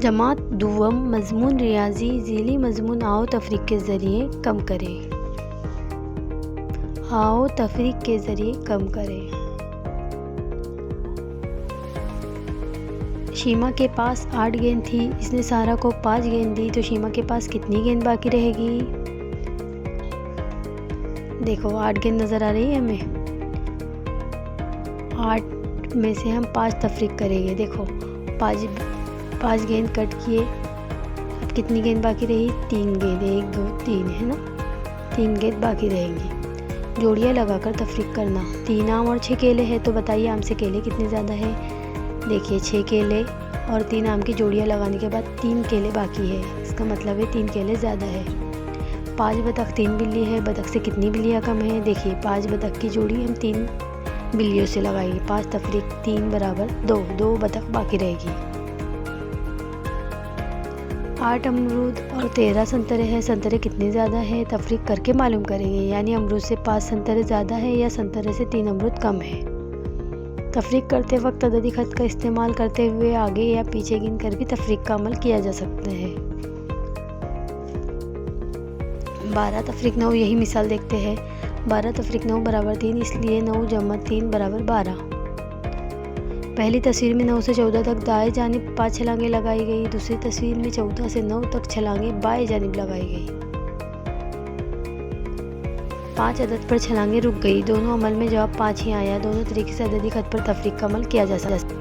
जमात दुवम मजमून रियाजी ज़ीली मजमून आओ तफरीक के ज़रिए कम करें। आओ तफरीक के ज़रिए कम करें। शीमा के पास 8 गेंद थी, इसने सारा को 5 गेंद दी, तो शीमा के पास कितनी गेंद बाकी रहेगी? देखो 8 गेंद नज़र आ रही है हमें। 8 में से हम 5 तफरीक करेंगे। देखो 5 गेंद कट किए, अब कितनी गेंद बाकी रही? 3 गेंद, 1 2 3 है ना, 3 गेंद बाकी रहेंगी। जोड़ियाँ लगाकर तफरीक करना। 3 आम और 6 केले हैं, तो बताइए आम से केले कितने ज़्यादा है? देखिए 6 केले और 3 आम की जोड़ियाँ लगाने के बाद 3 केले बाकी है, इसका मतलब है 3 केले ज़्यादा है। 5 बतख 3 बिल्ली है, बतख से कितनी बिल्लियाँ कम है? देखिए 5 बतख की जोड़ी हम 3 बिल्लियों से लगाएंगे। 5 तफरीक 3 बराबर 2 बतख बाकी रहेगी। 8 अमरूद और 13 संतरे हैं, संतरे कितने ज़्यादा है? तफरीक करके मालूम करेंगे, यानी अमरूद से 5 संतरे ज़्यादा है या संतरे से 3 अमरूद कम है। तफरीक करते वक्त अददी खत का इस्तेमाल करते हुए आगे या पीछे गिन कर भी तफरीक का अमल किया जा सकता है। 12 तफरीक 9, यही मिसाल देखते हैं। 12 तफरीक 9 बराबर 3, इसलिए 9 जमा 3 बराबर 12। पहली तस्वीर में 9 से 14 तक दाएं जानिब 5 छलांगें लगाई गई, दूसरी तस्वीर में 14 से 9 तक छलांगें बाएं जानिब लगाई गई। 5 अदद पर छलांगें रुक गई। दोनों अमल में जवाब 5 ही आया। दोनों तरीके से अददी खत पर तफरीक का अमल किया जा सकता है।